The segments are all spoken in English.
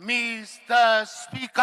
Mr. Speaker.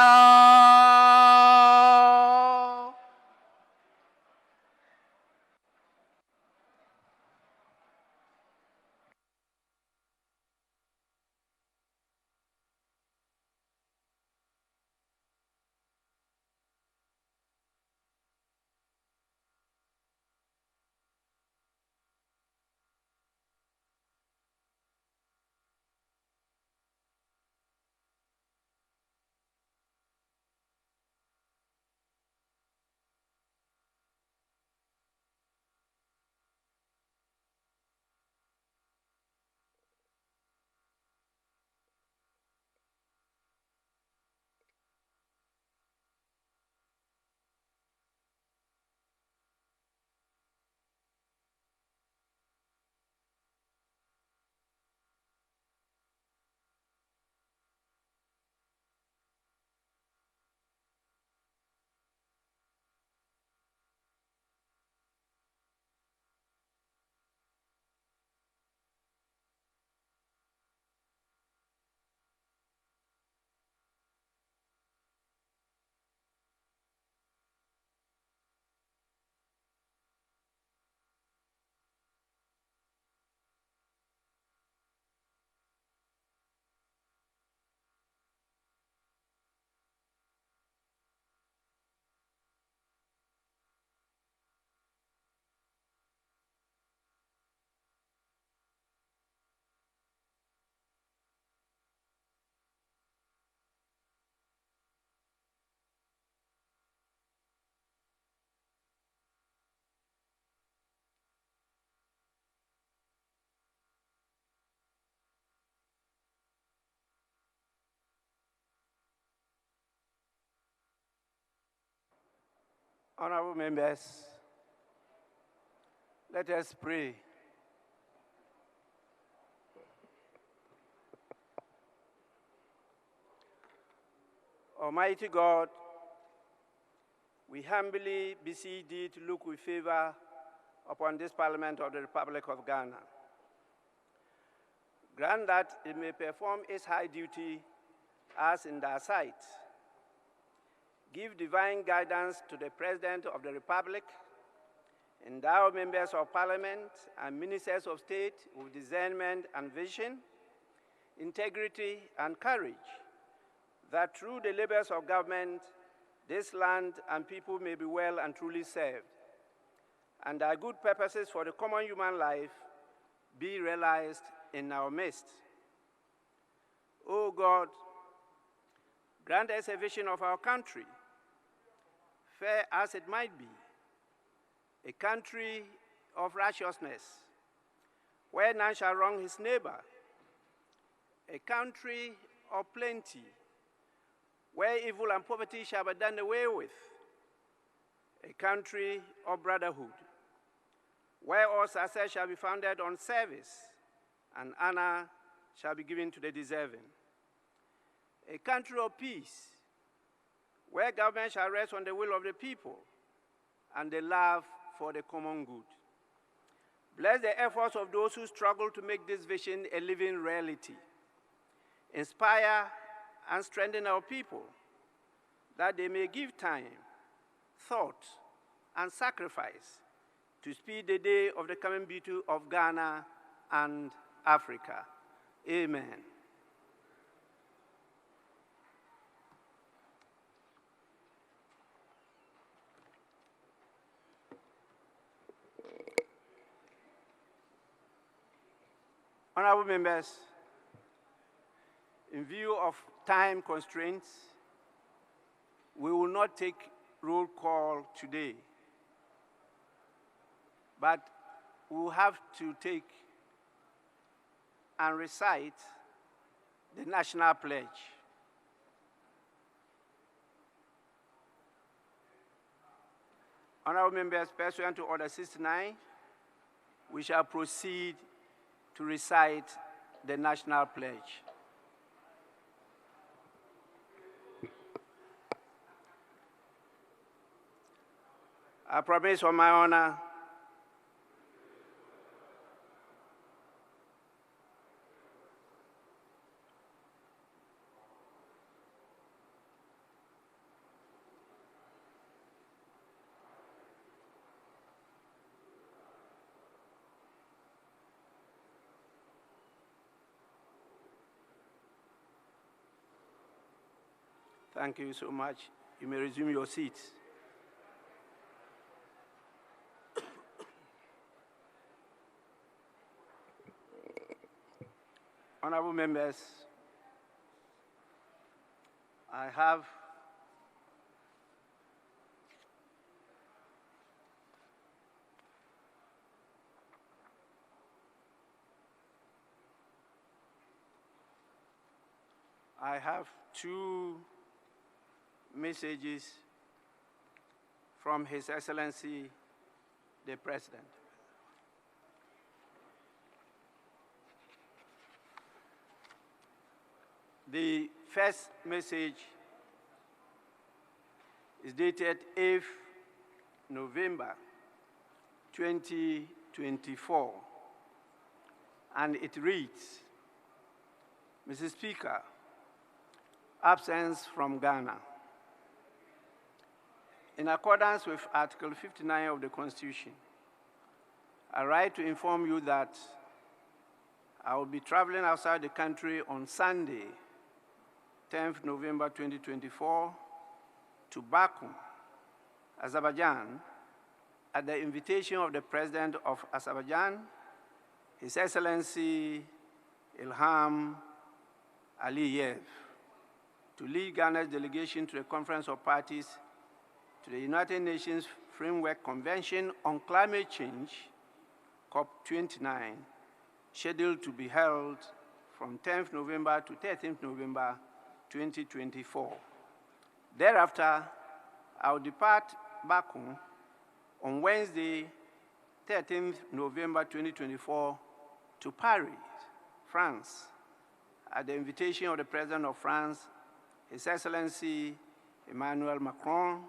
Honorable members, let us pray. Almighty God, we humbly beseech thee to look with favor upon this Parliament of the Republic of Ghana. Grant that it may perform its high duty as in thy sight. Give divine guidance to the President of the Republic, endow members of Parliament and ministers of state with discernment and vision, integrity and courage, that through the labors of government, this land and people may be well and truly served, and thy good purposes for the common human life be realized in our midst. O God, grant us a vision of our country, fair as it might be, a country of righteousness, where none shall wrong his neighbor, a country of plenty, where evil and poverty shall be done away with, a country of brotherhood, where all success shall be founded on service and honor shall be given to the deserving, a country of peace, where government shall rest on the will of the people and the love for the common good. Bless the efforts of those who struggle to make this vision a living reality. Inspire and strengthen our people, that they may give time, thought, and sacrifice to speed the day of the coming beauty of Ghana and Africa. Amen. Honorable members, in view of time constraints, we will not take roll call today, but we will have to take and recite the national pledge. Honorable members, pursuant to Order 69, we shall proceed to recite the national pledge. I promise on my honor Thank you so much. You may resume your seats. Honorable members, I have two messages from His Excellency, the President. The first message is dated 8th November 2024, and it reads, Mr. Speaker, absence from Ghana. In accordance with Article 59 of the Constitution, I write to inform you that I will be traveling outside the country on Sunday, 10th November 2024, to Baku, Azerbaijan, at the invitation of the President of Azerbaijan, His Excellency Ilham Aliyev, to lead Ghana's delegation to the Conference of Parties to the United Nations Framework Convention on Climate Change, COP29, scheduled to be held from 10th November to 13th November 2024. Thereafter, I will depart Baku on Wednesday, 13th November 2024, to Paris, France, at the invitation of the President of France, His Excellency Emmanuel Macron,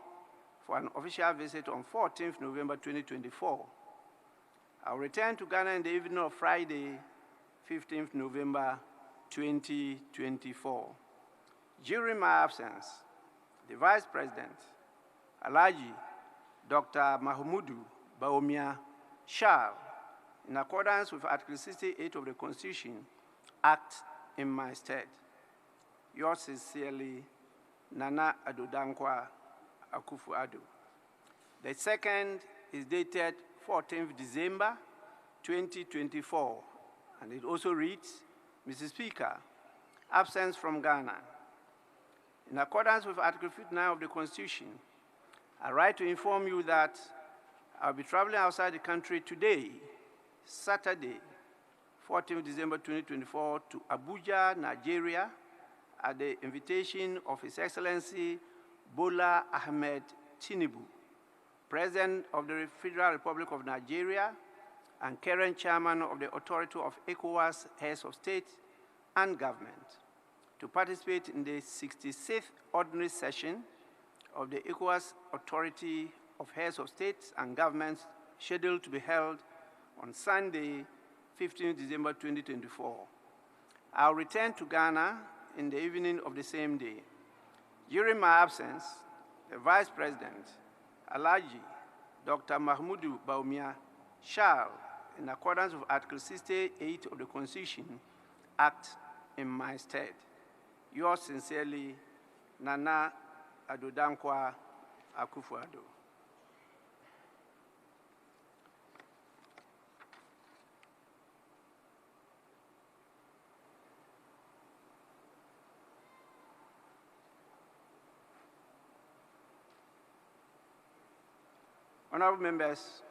for an official visit on 14th November 2024. I will return to Ghana in the evening of Friday, 15th November 2024. During my absence, the Vice President, Alhaji Dr. Mahamudu Bawumia shall, in accordance with Article 68 of the Constitution, act in my stead. Yours sincerely, Nana Addo Dankwa Akufo-Addo. The second is dated 14th December 2024, and it also reads, Mr. Speaker, absence from Ghana. In accordance with Article 59 of the Constitution, I write to inform you that I'll be traveling outside the country today, Saturday, 14th December 2024, to Abuja, Nigeria, at the invitation of His Excellency Bola Ahmed Tinubu, President of the Federal Republic of Nigeria and current Chairman of the Authority of ECOWAS Heads of State and Government, to participate in the 66th Ordinary Session of the ECOWAS Authority of Heads of States and Governments, scheduled to be held on Sunday, 15th December 2024. I'll return to Ghana in the evening of the same day. During my absence, the Vice President, Alhaji Dr. Mahamudu Bawumia, shall, in accordance with Article 68 of the Constitution, act in my stead. Yours sincerely, Nana Addo Dankwa Akufo-Addo. Honorable members,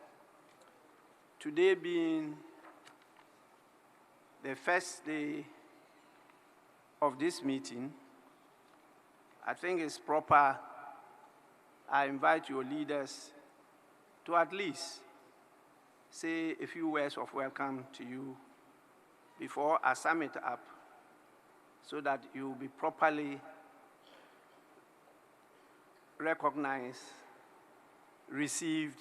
today being the first day of this meeting, I think it's proper I invite your leaders to at least say a few words of welcome to you before I sum it up, so that you will be properly recognized, received,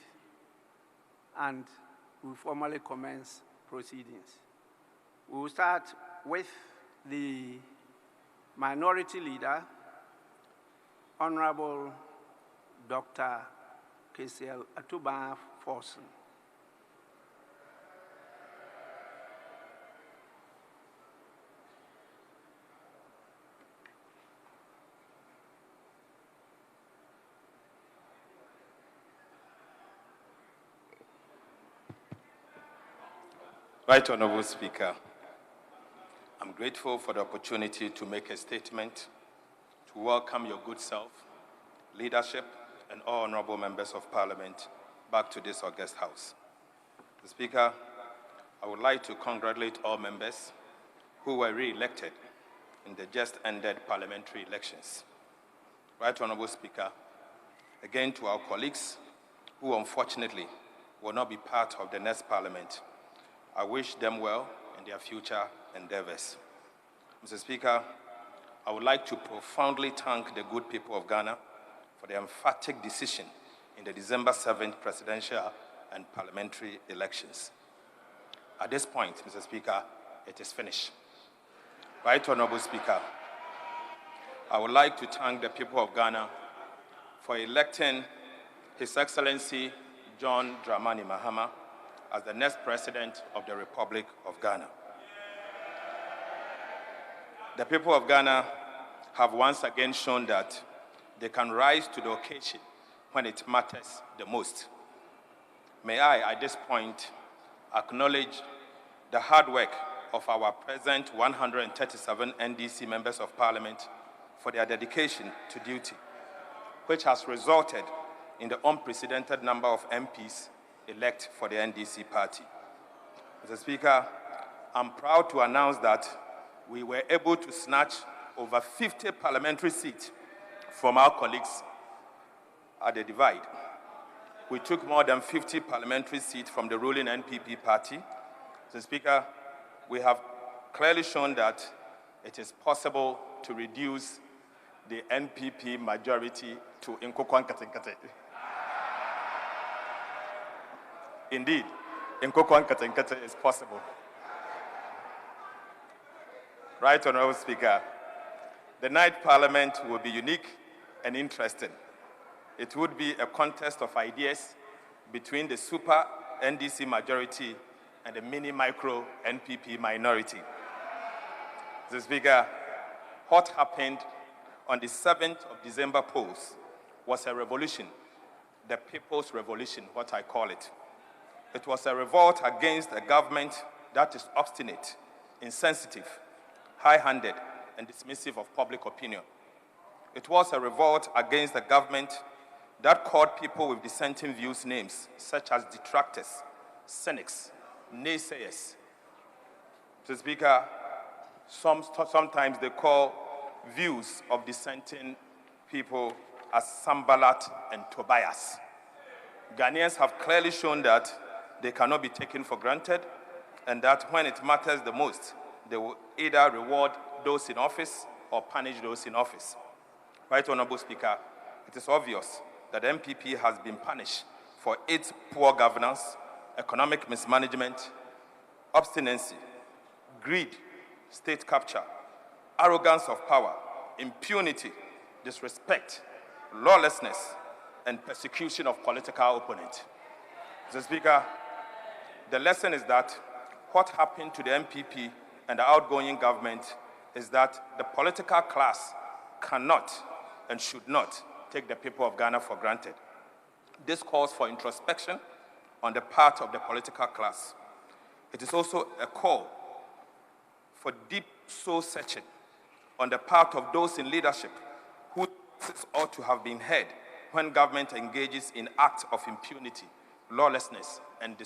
and we formally commence proceedings. We will start with the Minority Leader, Honorable Dr. KCL Atuba Forson. Right Honorable Speaker, I'm grateful for the opportunity to make a statement to welcome your good self, leadership, and all honorable members of Parliament back to this august House. Mr. Speaker, I would like to congratulate all members who were re-elected in the just-ended parliamentary elections. Right Honorable Speaker, again to our colleagues who unfortunately will not be part of the next Parliament, I wish them well in their future endeavors. Mr. Speaker, I would like to profoundly thank the good people of Ghana for their emphatic decision in the December 7th presidential and parliamentary elections. At this point, Mr. Speaker, it is finished. Right Honorable Speaker, I would like to thank the people of Ghana for electing His Excellency John Dramani Mahama as the next President of the Republic of Ghana. The people of Ghana have once again shown that they can rise to the occasion when it matters the most. May I, at this point, acknowledge the hard work of our present 137 NDC members of Parliament for their dedication to duty, which has resulted in the unprecedented number of MPs elect for the NDC party. Mr. Speaker, I'm proud to announce that we were able to snatch over 50 parliamentary seats from our colleagues at the divide. We took more than 50 parliamentary seats from the ruling NPP party. Mr. Speaker, we have clearly shown that it is possible to reduce the NPP majority to Nkokwan Katenkate. Indeed, Nkokwan Katenkate is possible. Right Honorable Speaker, the night Parliament will be unique and interesting. It would be a contest of ideas between the super NDC majority and the mini-micro NPP minority. Mr. Speaker, what happened on the 7th of December polls was a revolution, the people's revolution, what I call it. It was a revolt against a government that is obstinate, insensitive, high-handed, and dismissive of public opinion. It was a revolt against a government that called people with dissenting views names, such as detractors, cynics, naysayers. Mr. Speaker, sometimes they call views of dissenting people as Sambalat and Tobias. Ghanaians have clearly shown that they cannot be taken for granted, and that when it matters the most, they will either reward those in office or punish those in office. Right Honorable Speaker, it is obvious that MPP has been punished for its poor governance, economic mismanagement, obstinacy, greed, state capture, arrogance of power, impunity, disrespect, lawlessness, and persecution of political opponents. Mr. Speaker, the lesson is that what happened to the MPP and the outgoing government is that the political class cannot and should not take the people of Ghana for granted. This calls for introspection on the part of the political class. It is also a call for deep soul searching on the part of those in leadership who ought to have been heard when government engages in acts of impunity, lawlessness, and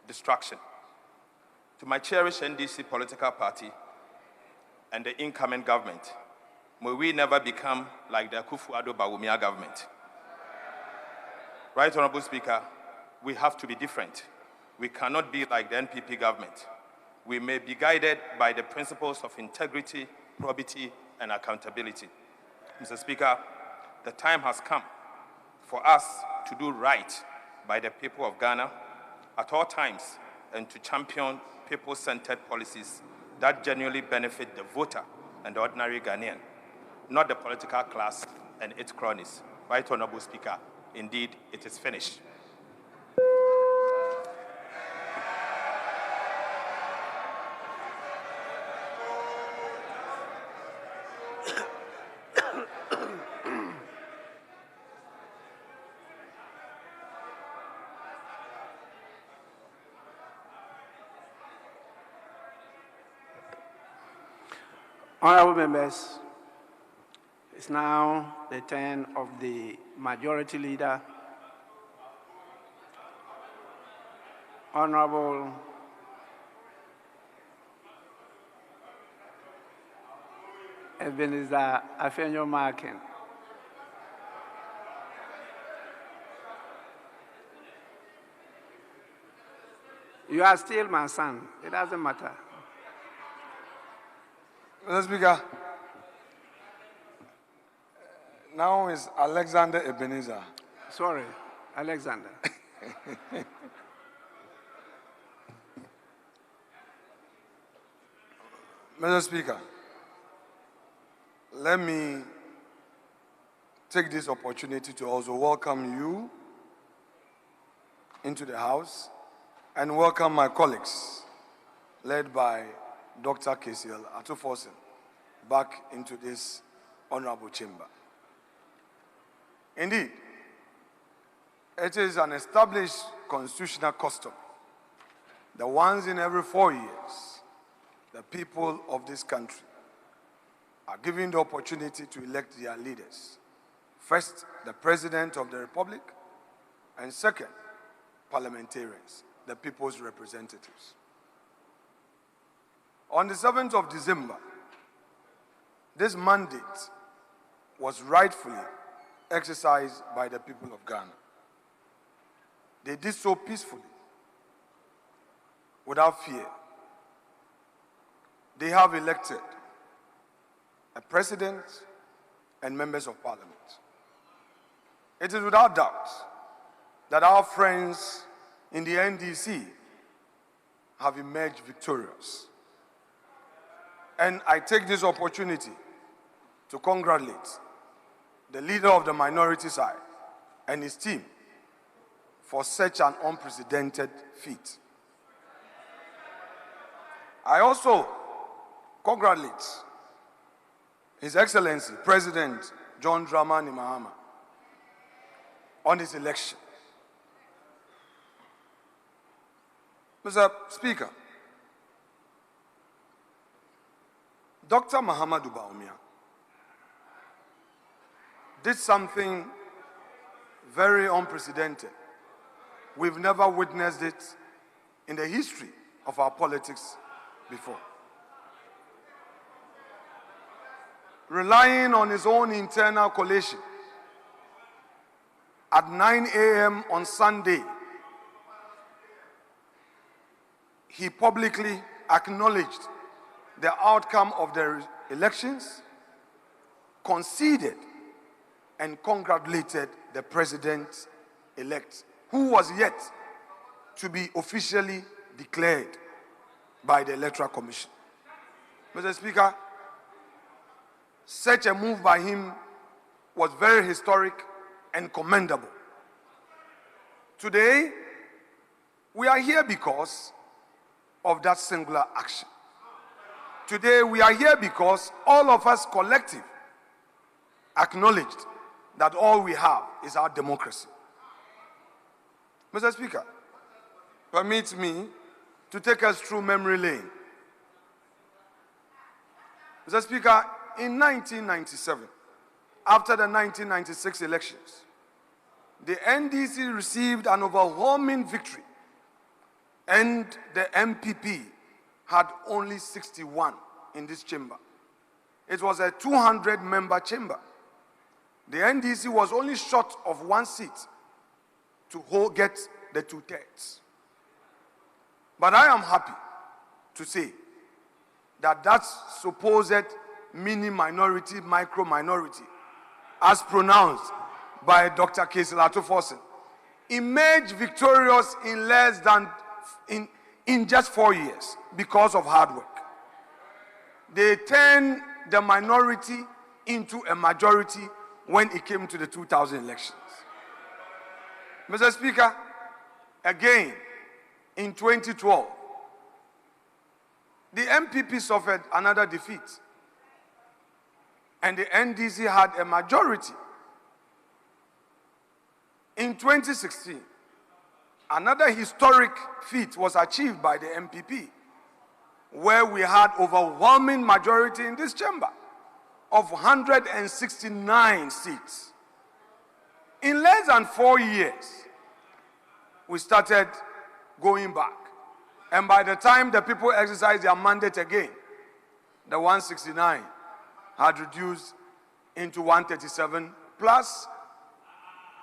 destruction. To my cherished NDC political party and the incoming government, may we never become like the Akufo-Addo Bawumia government. Right Honorable Speaker, we have to be different. We cannot be like the NPP government. We may be guided by the principles of integrity, probity, and accountability. Mr. Speaker, the time has come for us to do right by the people of Ghana at all times and to champion people-centered policies that genuinely benefit the voter and the ordinary Ghanaian, not the political class and its cronies. Right Honorable Speaker, indeed, it is finished. Honorable members, it's now the turn of the Majority Leader, Honorable Ebenezer Afenyo-Markin. You are still my son. It doesn't matter. Mr. Speaker, now is Alexander Ebenezer. Sorry, Alexander. Mr. Speaker, let me take this opportunity to also welcome you into the House and welcome my colleagues, led by Dr. Kesiel Atufosin, back into this honorable chamber. Indeed, it is an established constitutional custom that once in every 4 years, the people of this country are given the opportunity to elect their leaders. First, the President of the Republic, and second, parliamentarians, the people's representatives. On the 7th of December, this mandate was rightfully exercised by the people of Ghana. They did so peacefully, without fear. They have elected a president and members of parliament. It is without doubt that our friends in the NDC have emerged victorious. And I take this opportunity to congratulate the leader of the minority side and his team for such an unprecedented feat. I also congratulate His Excellency President John Dramani Mahama on his election. Mr. Speaker, Dr. Mahamudu Bawumia did something very unprecedented. We've never witnessed it in the history of our politics before. Relying on his own internal coalition, at 9 a.m. on Sunday, he publicly acknowledged the outcome of the elections, conceded and congratulated the president-elect, who was yet to be officially declared by the Electoral Commission. Mr. Speaker, such a move by him was very historic and commendable. Today, we are here because of that singular action. Today, we are here because all of us collective acknowledged that all we have is our democracy. Mr. Speaker, permit me to take us through memory lane. Mr. Speaker, in 1997, after the 1996 elections, the NDC received an overwhelming victory, and the NPP had only 61 in this chamber. It was a 200-member chamber. The NDC was only short of one seat to get the 2/3. But I am happy to say that that supposed mini-minority, micro-minority, as pronounced by Dr. Kesiel Atufosin, emerged victorious in less than, in just 4 years because of hard work. They turned the minority into a majority when it came to the 2000 elections. Mr. Speaker, again, in 2012, the NPP suffered another defeat, and the NDC had a majority. In 2016, another historic feat was achieved by the NPP where we had overwhelming majority in this chamber of 169 seats. In less than 4 years, we started going back. And by the time the people exercised their mandate again, the 169 had reduced into 137, plus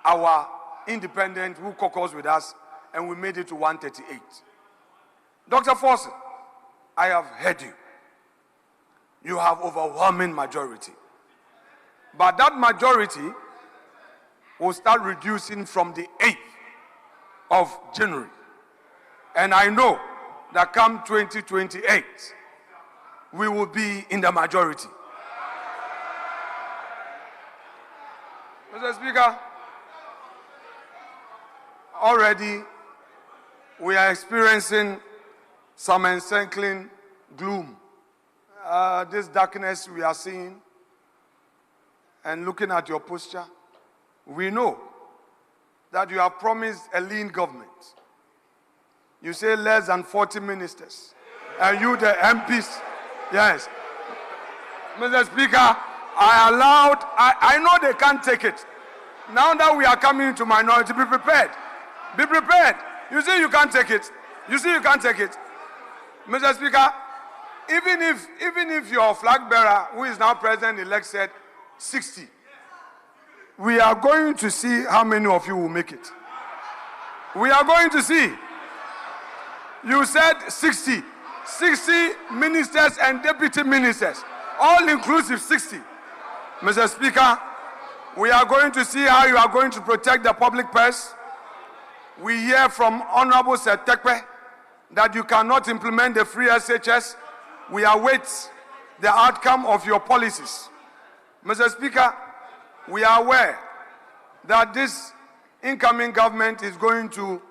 our independent who caucused with us, and we made it to 138. Dr. Forson, I have heard you. You have overwhelming majority. But that majority will start reducing from the 8th of January. And I know that come 2028, we will be in the majority. Mr. Speaker, already we are experiencing some encircling gloom. This darkness we are seeing, and looking at your posture, we know that you have promised a lean government. You say less than 40 ministers. And you, the MPs, yes. Mr. Speaker, I know they can't take it. Now that we are coming into minority, be prepared. Be prepared. You see you can't take it. You see you can't take it. Mr. Speaker, even if your flag bearer, who is now president-elect, said 60, we are going to see how many of you will make it. We are going to see. You said 60. 60 ministers and deputy ministers, all inclusive 60. Mr. Speaker, we are going to see how you are going to protect the public purse. We hear from Honorable Sir Tekpe that you cannot implement the free SHS. We await the outcome of your policies. Mr. Speaker, we are aware that this incoming government is going to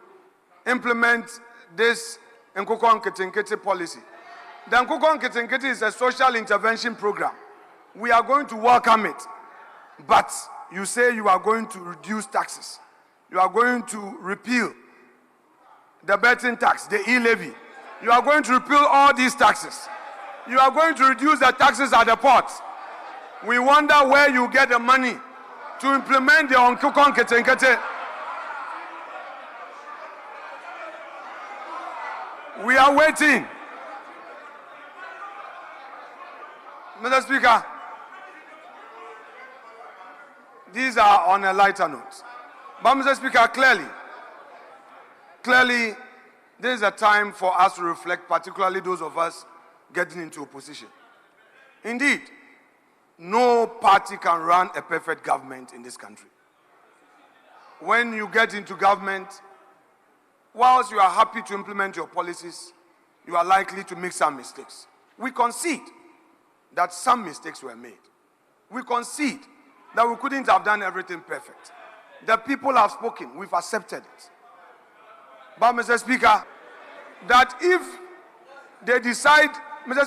implement this Nkukon Kitinkiti policy. The Nkukon Kitinkiti is a social intervention program. We are going to welcome it. But you say you are going to reduce taxes. You are going to repeal the betting tax, the e-levy. You are going to repeal all these taxes. You are going to reduce the taxes at the ports. We wonder where you get the money to implement the Nkukon Kitinkiti. We are waiting. Mr. Speaker, these are on a lighter note. But Mr. Speaker, clearly, this is a time for us to reflect, particularly those of us getting into opposition. Indeed, no party can run a perfect government in this country. When you get into government, whilst you are happy to implement your policies, you are likely to make some mistakes. We concede that some mistakes were made. We concede that we couldn't have done everything perfect. The people have spoken. We've accepted it. But, Mr. Speaker, that if they decide